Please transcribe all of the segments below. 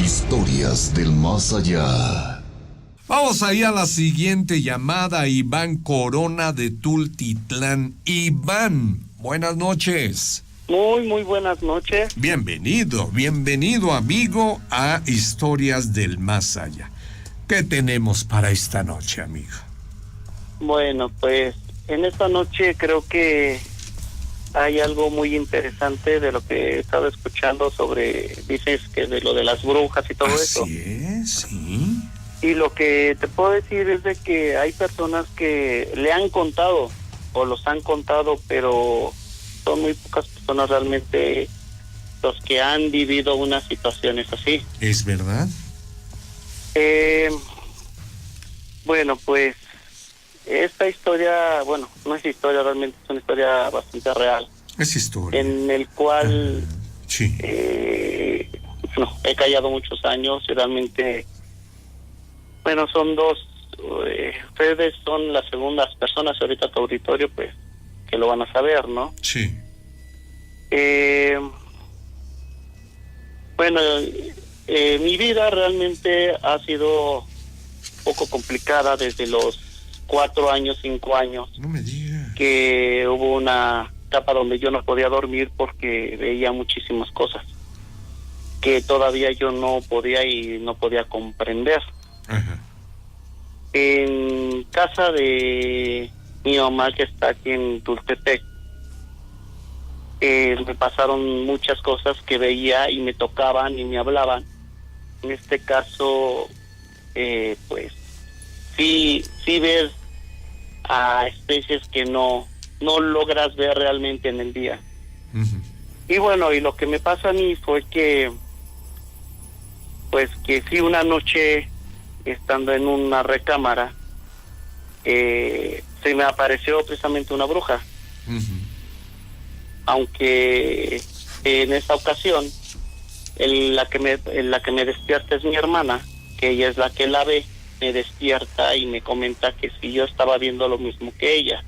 Historias del más allá. Vamos ahí a la siguiente llamada. Iván Corona de Tultitlán. Iván, buenas noches. Muy buenas noches. Bienvenido amigo a Historias del más allá. ¿Qué tenemos para esta noche, amigo? Bueno, pues en esta noche creo que hay algo muy interesante de lo que he estado escuchando sobre, dices que de lo de las brujas y todo eso. Así es, sí. Y lo que te puedo decir es de que hay personas que le han contado o los han contado, pero son muy pocas personas realmente los que han vivido unas situaciones así. ¿Es verdad? Bueno, pues esta historia, bueno, no es historia, realmente es una historia bastante real. Es historia. En el cual sí. He callado muchos años y realmente, bueno, son dos, ustedes son las segundas personas ahorita tu auditorio, pues, que lo van a saber, ¿no? Sí. Bueno, mi vida realmente ha sido poco complicada desde los 4 años, 5 años. No me digas. Que hubo una etapa donde yo no podía dormir porque veía muchísimas cosas que todavía yo no podía comprender. Ajá. En casa de mi mamá, que está aquí en Tultepec, me pasaron muchas cosas que veía y me tocaban y me hablaban. En este caso, pues sí ves a especies que no logras ver realmente en el día. Uh-huh. Y bueno, y lo que me pasa a mí fue que sí, una noche estando en una recámara, se me apareció precisamente una bruja. Uh-huh. Aunque en esta ocasión la que me despierta es mi hermana, que ella es la que la ve, me despierta y me comenta que si yo estaba viendo lo mismo que ella.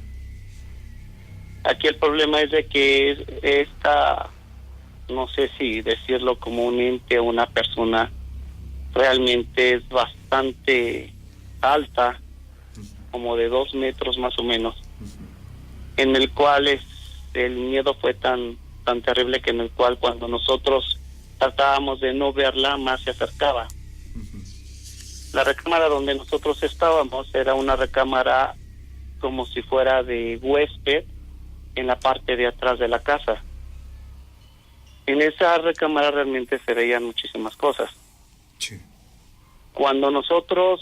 Aquí el problema es de que esta, no sé si decirlo como un ente o una persona, realmente es bastante alta, como de 2 metros más o menos, en el cual el miedo fue tan terrible que en el cual cuando nosotros tratábamos de no verla, más se acercaba. La recámara donde nosotros estábamos era una recámara como si fuera de huésped en la parte de atrás de la casa. En esa recámara realmente se veían muchísimas cosas. Sí. Cuando nosotros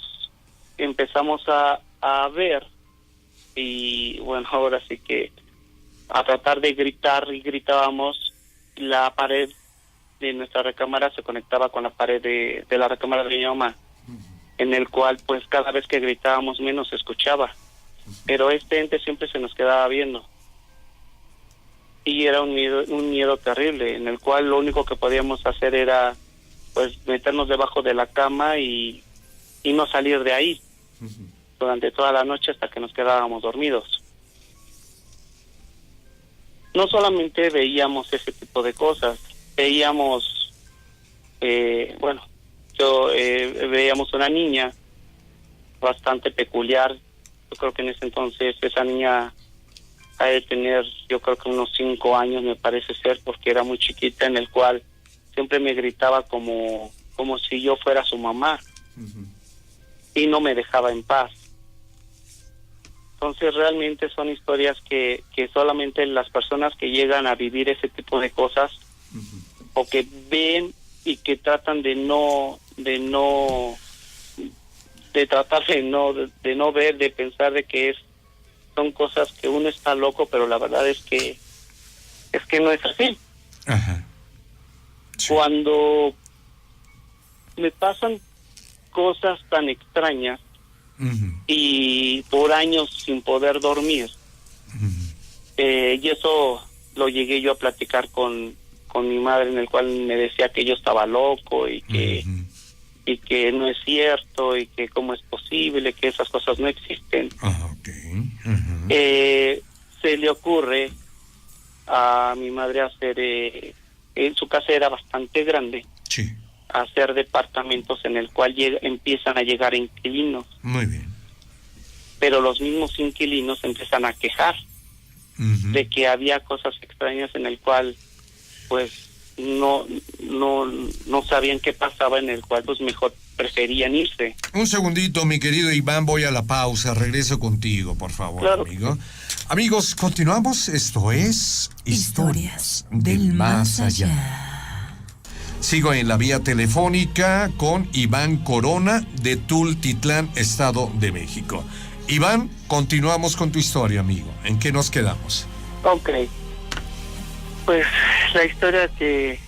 empezamos a ver, y bueno, ahora sí que a tratar de gritar, y gritábamos, la pared de nuestra recámara se conectaba con la pared de la recámara de mi mamá, en el cual pues cada vez que gritábamos menos se escuchaba, pero este ente siempre se nos quedaba viendo. Y era un miedo terrible, en el cual lo único que podíamos hacer era pues meternos debajo de la cama y no salir de ahí durante toda la noche hasta que nos quedábamos dormidos. No solamente veíamos ese tipo de cosas, veíamos, veíamos una niña bastante peculiar. Yo creo que en ese entonces esa niña ha de tener, yo creo que unos 5 años, me parece ser, porque era muy chiquita, en el cual siempre me gritaba como si yo fuera su mamá. Y no me dejaba en paz. Entonces realmente son historias que solamente las personas que llegan a vivir ese tipo de cosas, o que ven y que tratan de no ver, de pensar de que son cosas que uno está loco, pero la verdad es que no es así. Ajá. Sí. Cuando me pasan cosas tan extrañas, y por años sin poder dormir, y eso lo llegué yo a platicar con mi madre, en el cual me decía que yo estaba loco y que no es cierto y que cómo es posible, que esas cosas no existen. Se le ocurre a mi madre hacer, en su casa era bastante grande, sí, a hacer departamentos en el cual empiezan a llegar inquilinos, Muy bien. pero los mismos inquilinos empiezan a quejar Ujú. de que había cosas extrañas en el cual pues no sabían qué pasaba, en el cual pues mejor preferían irse. Un segundito, mi querido Iván, voy a la pausa. Regreso contigo, por favor, Claro. amigo. Amigos, continuamos. Esto es Historias del Más Allá. Sigo en la vía telefónica con Iván Corona de Tultitlán, Estado de México. Iván, continuamos con tu historia, amigo. ¿En qué nos quedamos? Ok. Pues la historia que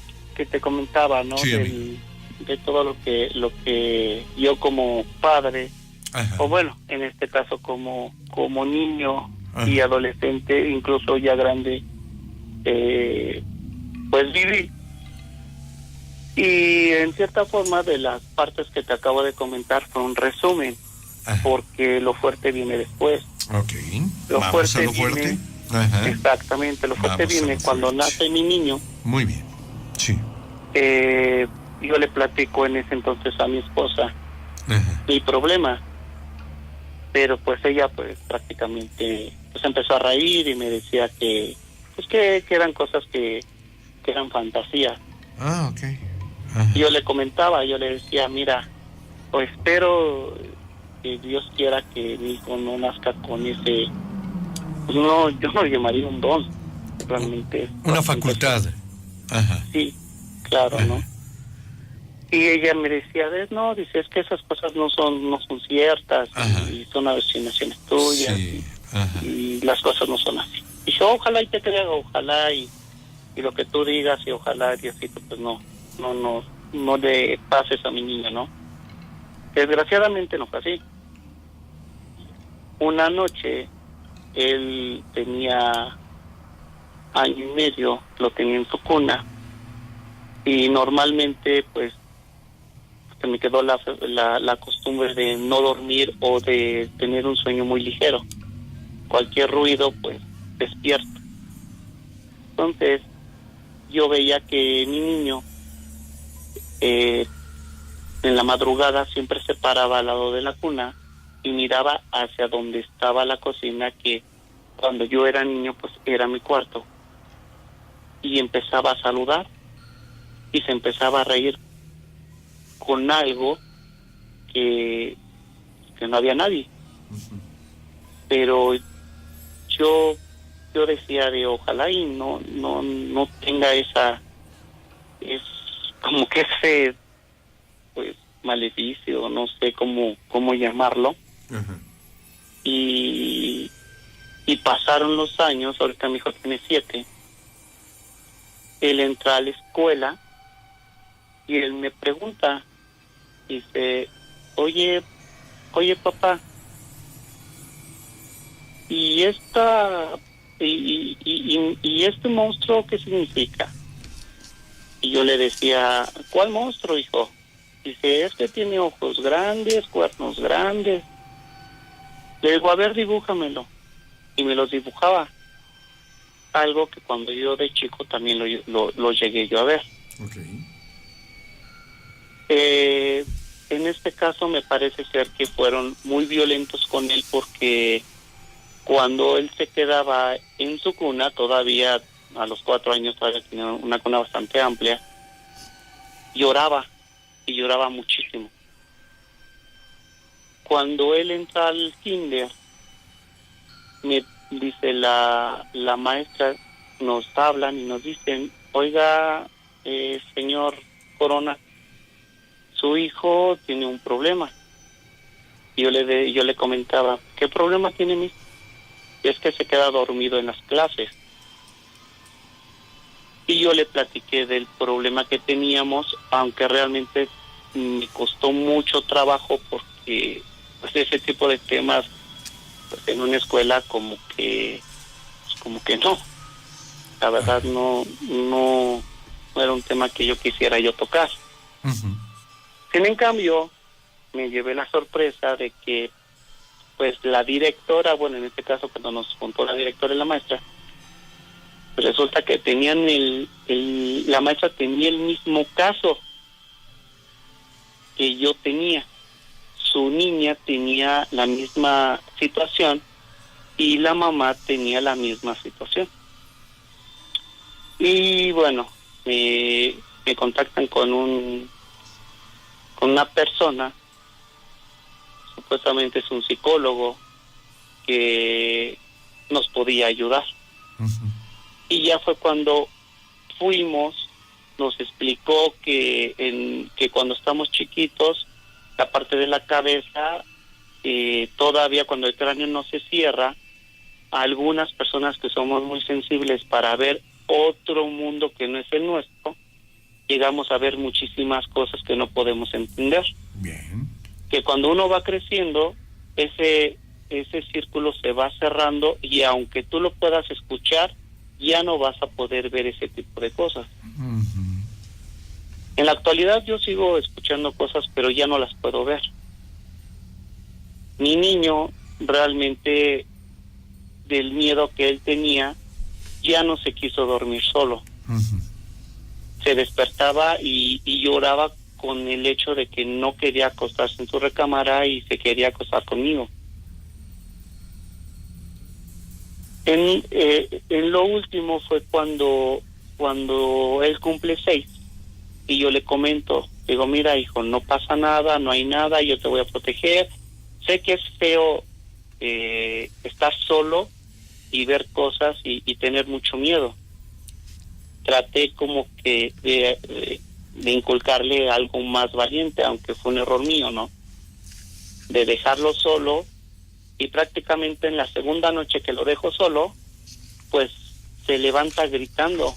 te comentaba, ¿no? Sí, amigo. De todo lo que yo como padre, Ajá. o bueno, en este caso como niño Ajá. y adolescente, incluso ya grande, pues viví. Y en cierta forma de las partes que te acabo de comentar fue un resumen, Ajá. porque lo fuerte viene después. Ok. Lo Vamos a fuerte lo fuerte. viene- Ajá. Exactamente, lo fuerte Vamos a viene lo cuando fuerte. nace mi niño. Muy bien. Sí. Yo le platico en ese entonces a mi esposa Ajá. mi problema, pero pues ella pues prácticamente pues empezó a reír y me decía que pues que eran cosas que eran fantasías. Ah, ok. Ajá. Y yo le comentaba, yo le decía, mira, pues espero que Dios quiera que mi hijo no nazca con ese, pues no, yo no lo llamaría un don, realmente. Una facultad. Ajá. Sí, claro, Ajá. ¿no? Y ella me decía, no, dice, es que esas cosas no son ciertas, Ajá. y son alucinaciones tuyas, Sí. Ajá. y las cosas no son así. Y yo, ojalá y te crea, ojalá y lo que tú digas, y ojalá Diosito pues no le pases a mi niña, ¿no? Desgraciadamente no fue así. Una noche él tenía año y medio, lo tenía en su cuna, y normalmente pues se me quedó la costumbre de no dormir o de tener un sueño muy ligero. Cualquier ruido pues despierto. Entonces yo veía que mi niño en la madrugada siempre se paraba al lado de la cuna y miraba hacia donde estaba la cocina, que cuando yo era niño pues era mi cuarto, y empezaba a saludar y se empezaba a reír con algo que no había nadie. Pero yo decía de ojalá y no tenga esa, es como que ese pues maleficio, no sé cómo llamarlo. Ajá. Y pasaron los años, ahorita mi hijo tiene 7, él entra a la escuela y él me pregunta, dice, oye papá, y este monstruo ¿qué significa? Y yo le decía, ¿cuál monstruo, hijo? Dice, es que tiene ojos grandes, cuernos grandes. Le digo, a ver, dibújamelo. Y me los dibujaba. Algo que cuando yo de chico también lo llegué yo a ver. Ok. En este caso me parece ser que fueron muy violentos con él, porque cuando él se quedaba en su cuna, todavía a los 4 años, todavía tenía una cuna bastante amplia, lloraba, y lloraba muchísimo. Cuando él entra al kinder, me dice la maestra, nos hablan y nos dicen, oiga, señor Corona, su hijo tiene un problema. Y yo le comentaba, ¿qué problema tiene mi hijo? Y es que se queda dormido en las clases. Y yo le platiqué del problema que teníamos, aunque realmente me costó mucho trabajo, porque pues ese tipo de temas pues, en una escuela como que no, la verdad no era un tema que yo quisiera yo tocar. Ujú. Sin en cambio, me llevé la sorpresa de que pues la directora, bueno, en este caso cuando nos contó la directora y la maestra, resulta que tenían la maestra tenía el mismo caso que yo tenía. Su niña tenía la misma situación y la mamá tenía la misma situación. Y bueno, me contactan con una persona, supuestamente es un psicólogo, que nos podía ayudar. Ujú. Y ya fue cuando fuimos, nos explicó que cuando estamos chiquitos, la parte de la cabeza, todavía cuando el cráneo no se cierra, algunas personas que somos muy sensibles para ver otro mundo que no es el nuestro, llegamos a ver muchísimas cosas que no podemos entender. Bien. Que cuando uno va creciendo, ese círculo se va cerrando y aunque tú lo puedas escuchar, ya no vas a poder ver ese tipo de cosas. Ujú. En la actualidad yo sigo escuchando cosas, pero ya no las puedo ver. Mi niño realmente, del miedo que él tenía, ya no se quiso dormir solo. Ujú. Se despertaba y lloraba con el hecho de que no quería acostarse en su recámara y se quería acostar conmigo. En lo último fue cuando él cumple 6 y yo le comento, digo, mira hijo, no pasa nada, no hay nada, yo te voy a proteger. Sé que es feo estar solo y ver cosas y tener mucho miedo. Traté como que de inculcarle algo más valiente, aunque fue un error mío, ¿no? De dejarlo solo, y prácticamente en la segunda noche que lo dejo solo, pues se levanta gritando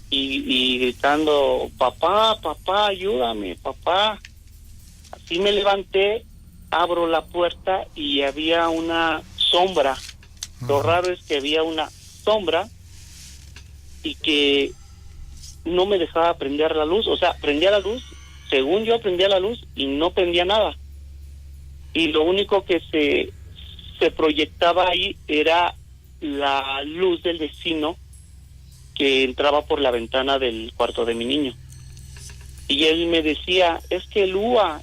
y gritando, papá, ayúdame, papá. Así me levanté, abro la puerta y había una sombra. Lo raro es que había una sombra y que no me dejaba prender la luz. O sea, prendía la luz, según yo prendía la luz y no prendía nada. Y lo único que se proyectaba ahí era la luz del vecino que entraba por la ventana del cuarto de mi niño. Y él me decía, es que el UA.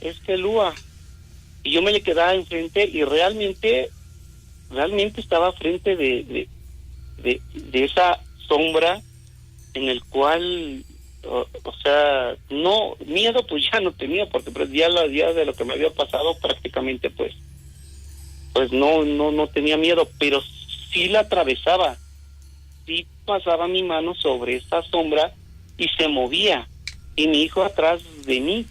Y yo me le quedaba enfrente y realmente estaba frente de esa sombra en el cual, o sea, no, miedo pues ya no tenía, porque pues ya de lo que me había pasado prácticamente pues no tenía miedo, pero sí la atravesaba, sí pasaba mi mano sobre esa sombra y se movía, y mi hijo atrás de mí,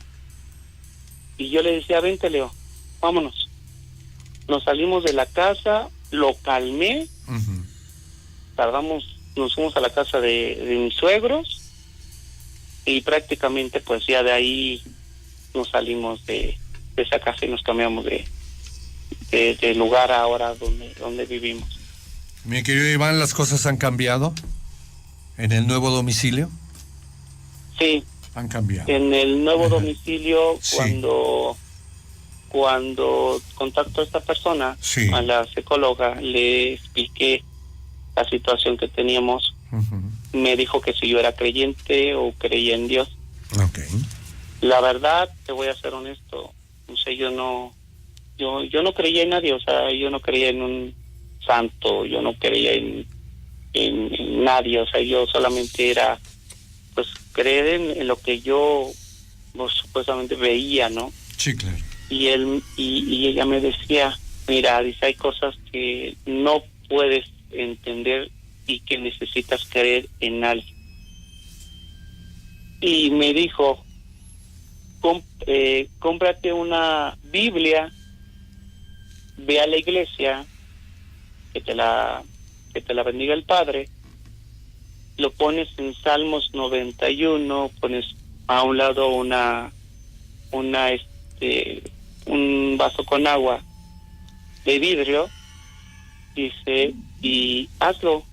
y yo le decía, vente Leo, vámonos. Nos salimos de la casa, lo calmé, Ujú. nos fuimos a la casa de mis suegros, y prácticamente pues ya de ahí nos salimos de esa casa y nos cambiamos de lugar ahora donde vivimos. Mi querido Iván, ¿las cosas han cambiado en el nuevo domicilio? Sí, Han cambiado. en el nuevo Ajá. domicilio, Sí. cuando contacto a esta persona, Sí. a la psicóloga, le expliqué la situación que teníamos. Ujú. Me dijo que si yo era creyente o creía en Dios. Ok. La verdad, te voy a ser honesto, o sea, yo no creía en nadie, o sea, yo no creía en un santo, yo no creía en nadie, o sea, yo solamente era, pues, creer en lo que yo, pues, supuestamente veía, ¿no? Sí, claro. Y ella me decía, mira, dice, hay cosas que no puedes entender y que necesitas creer en alguien. Y me dijo, cómprate una Biblia, ve a la iglesia, que te la bendiga el Padre, lo pones en Salmos 91, pones a un lado un vaso con agua de vidrio, dice, y hazlo.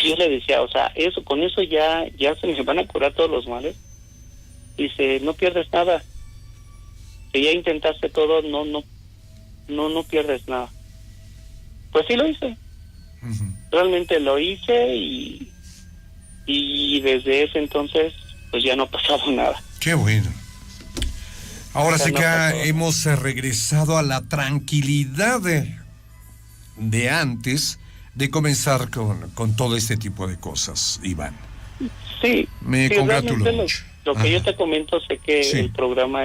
Yo le decía, o sea, con eso ya se me van a curar todos los males. Dice, no pierdes nada. Si ya intentaste todo, no pierdes nada. Pues sí lo hice. Ujú. Realmente lo hice y desde ese entonces pues ya no ha pasado nada. Qué bueno. Ahora O sea, sí no que pasó. hemos regresado a la tranquilidad de antes de comenzar con todo este tipo de cosas, Iván. Sí, Me sí, congratulo realmente mucho. lo que yo Ajá. te comento, sé que Sí. el programa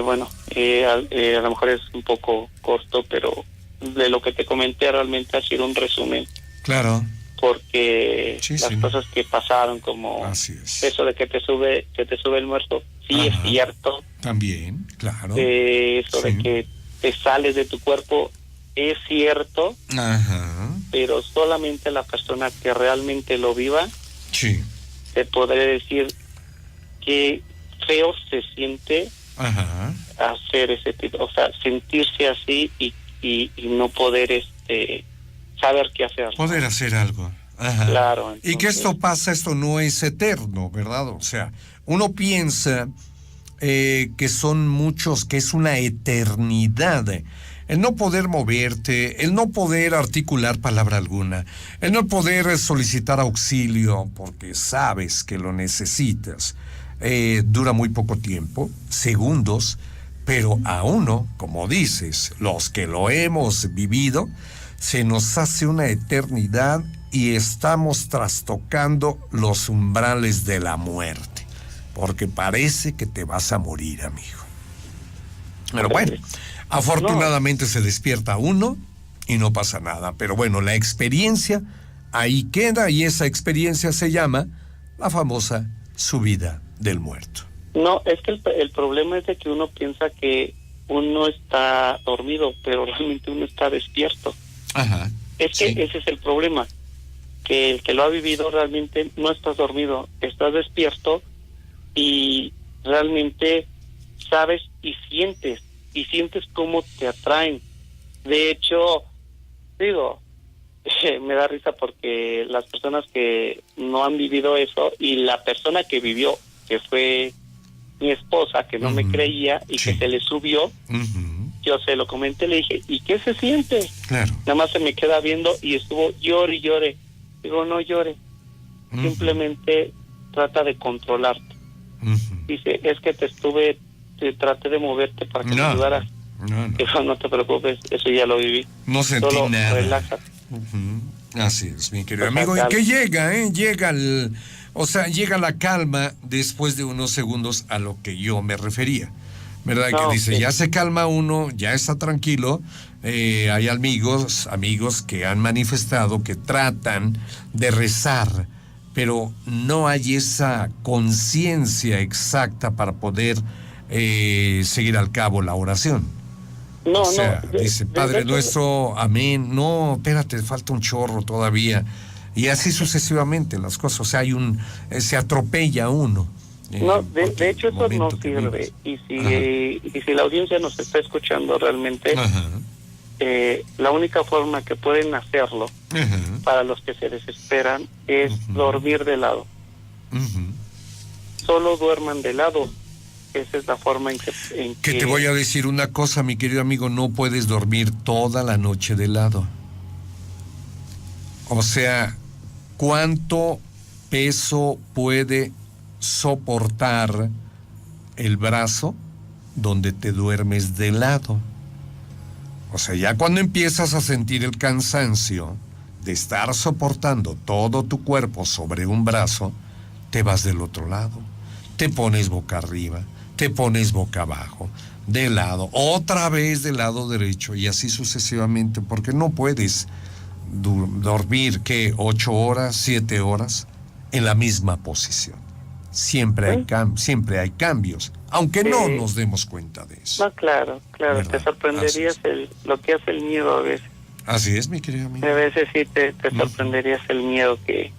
bueno, a lo mejor es un poco corto, pero de lo que te comenté realmente ha sido un resumen, Claro, porque sí, las sí. cosas que pasaron, como Así es. eso de que te sube el muerto, sí es Ajá. cierto. También, claro. Eso de Sí. que te sales de tu cuerpo es cierto, Ajá. pero solamente la persona que realmente lo viva Sí. te podré decir que feo se siente Ajá. hacer ese tipo, o sea, sentirse así y no poder saber qué hacer. Poder hacer algo. Ajá. Claro, Y que entonces, esto pasa, esto no es eterno, ¿verdad? O sea, uno piensa que son muchos, que es una eternidad. El no poder moverte, el no poder articular palabra alguna, el no poder solicitar auxilio porque sabes que lo necesitas, dura muy poco tiempo, segundos, pero a uno, como dices, los que lo hemos vivido, se nos hace una eternidad y estamos trastocando los umbrales de la muerte, porque parece que te vas a morir, amigo. Pero bueno, afortunadamente se despierta uno y no pasa nada. Pero bueno, la experiencia ahí queda y esa experiencia se llama la famosa subida del muerto. no, es que el problema es de que uno piensa que uno está dormido, pero realmente uno está despierto. Ajá. Es que Sí. ese es el problema, que el que lo ha vivido realmente no estás dormido, estás despierto y realmente sabes y sientes cómo te atraen. De hecho, digo, me da risa porque las personas que no han vivido eso y la persona que vivió, que fue mi esposa, que no me creía y Sí. que se le subió, Ujú. yo se lo comenté, le dije, ¿y qué se siente? Claro. Nada más se me queda viendo y estuvo llore y llore. Digo, no llore, Ujú. simplemente trata de controlarte. Ujú. Dice, es que traté de moverte para que me No. ayudaras. No, no. Digo, no te preocupes, eso ya lo viví. No sentí Solo nada. relájate. Ujú. Así es, mi querido O sea, amigo. Y calma. que llega la calma después de unos segundos a lo que yo me refería. ¿Verdad? No, Que dice, sí. ya se calma uno, ya está tranquilo. Hay amigos que han manifestado que tratan de rezar, pero no hay esa conciencia exacta para poder seguir al cabo la oración. No, O sea, no. dice, Padre hecho, nuestro, amén. No, espérate, falta un chorro todavía. Y así sucesivamente las cosas. O sea, se atropella uno. No, porque de hecho el eso no momento que sirve. vives. Y si la audiencia nos está escuchando realmente, Ajá. la única forma que pueden hacerlo Ajá. para los que se desesperan es dormir de lado. Ujú. Solo duerman de lado. Esa es la forma en Que te voy a decir una cosa, mi querido amigo, no puedes dormir toda la noche de lado. O sea, ¿cuánto peso puede soportar el brazo donde te duermes de lado? O sea, ya cuando empiezas a sentir el cansancio de estar soportando todo tu cuerpo sobre un brazo, te vas del otro lado, te pones boca arriba, te pones boca abajo, de lado, otra vez del lado derecho y así sucesivamente, porque no puedes dormir, ¿qué? 8 horas, 7 horas en la misma posición. Siempre hay cambios, aunque no nos demos cuenta de eso. No, claro, ¿Verdad? te sorprenderías lo que hace el miedo a veces. Así es, mi querido amigo. A veces sí te sorprenderías el miedo que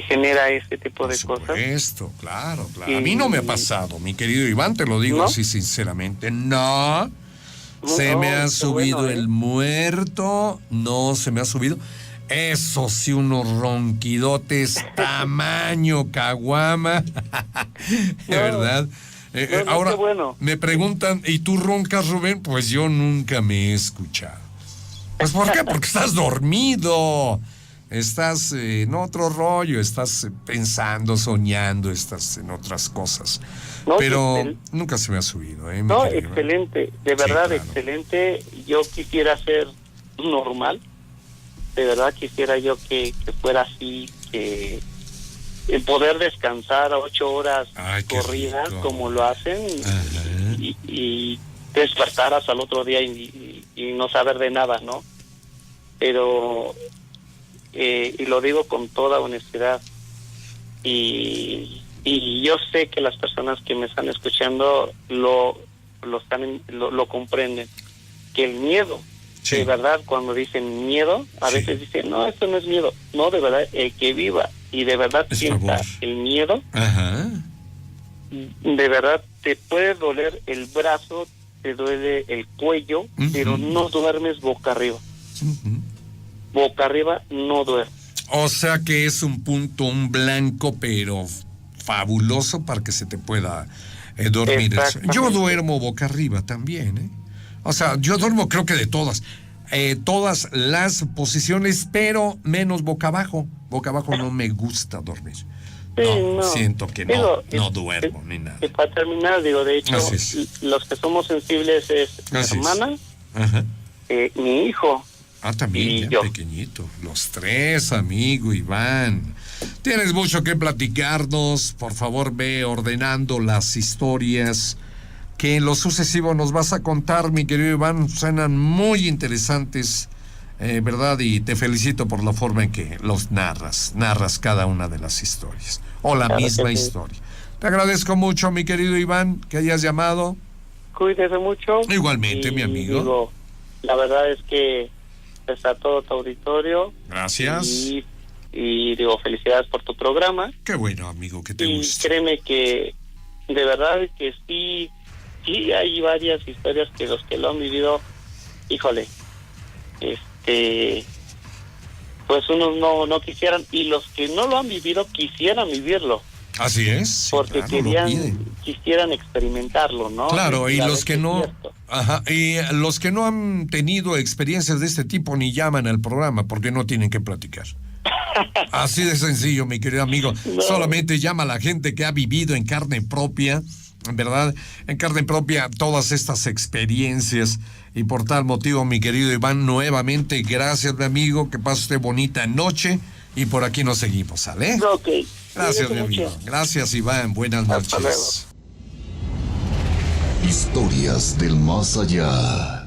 genera ese tipo de Por cosas. supuesto, claro. A mí no me ha pasado, mi querido Iván, te lo digo ¿No? así sinceramente. No, se me ha qué subido bueno, el muerto, no se me ha subido. Eso sí, unos ronquidotes tamaño caguama. De verdad. no, Ahora, qué bueno. me preguntan, ¿y tú roncas, Rubén? Pues yo nunca me he escuchado. Pues ¿por qué? Porque estás dormido. estás en otro rollo, estás pensando, soñando, estás en otras cosas. No, Pero nunca se me ha subido, mi No, querido. excelente, de Sí, verdad, claro. excelente. Yo quisiera ser normal, de verdad quisiera yo que fuera así, que el poder descansar 8 horas Ay, qué corridas rico. como lo hacen Ajá. y despertar hasta el otro día y no saber de nada, ¿no? Pero, y lo digo con toda honestidad, y yo sé que las personas que me están escuchando lo comprenden, que el miedo, Sí. de verdad, cuando dicen miedo, a Sí. veces dicen, no, esto no es miedo. No, de verdad, el que viva y de verdad Es sienta favor. el miedo, Ajá. de verdad te puede doler el brazo, te duele el cuello, Ujú. pero no duermes boca arriba. Ujú. Boca arriba no duermes. O sea que es un blanco, pero fabuloso para que se te pueda dormir. Exactamente. Yo duermo boca arriba también, ¿eh? O sea, yo duermo creo que de todas las posiciones, pero menos boca abajo. Boca abajo no me gusta dormir. Sí, no. Siento que Digo, no duermo ni nada. Para terminar, digo, de hecho, Así es. los que somos sensibles es mi Así es. hermana, Ajá. mi hijo. También, Y ya yo. pequeñito. Los tres, amigo Iván. Tienes mucho que platicarnos. Por favor, ve ordenando las historias que en lo sucesivo nos vas a contar, mi querido Iván. Suenan muy interesantes, ¿verdad? Y te felicito por la forma en que los narras cada una de las historias. O la Claro que misma sí. historia. Te agradezco mucho, mi querido Iván, que hayas llamado. Cuídese mucho. Igualmente, Y mi amigo. Digo, la verdad es que está todo tu auditorio. Gracias. Y digo, felicidades por tu programa. Qué bueno, amigo, que te Y guste. créeme que de verdad que sí hay varias historias que los que lo han vivido, híjole, pues unos no quisieran, y los que no lo han vivido quisieran vivirlo, Así es. Sí, porque claro, lo piden. quisieran experimentarlo, ¿no? Claro, y A los ver que si es no, cierto. ajá, y los que no han tenido experiencias de este tipo ni llaman al programa porque no tienen que platicar. Así de sencillo, mi querido amigo. No. Solamente llama a la gente que ha vivido en carne propia, ¿verdad? En carne propia todas estas experiencias. Y por tal motivo, mi querido Iván, nuevamente, gracias, mi amigo. Que pase usted bonita noche. Y por aquí nos seguimos, ¿sale? Ok. Gracias, mi Cuídate amigo. mucho. Gracias, Iván. Buenas Hasta noches. luego. Historias del más allá.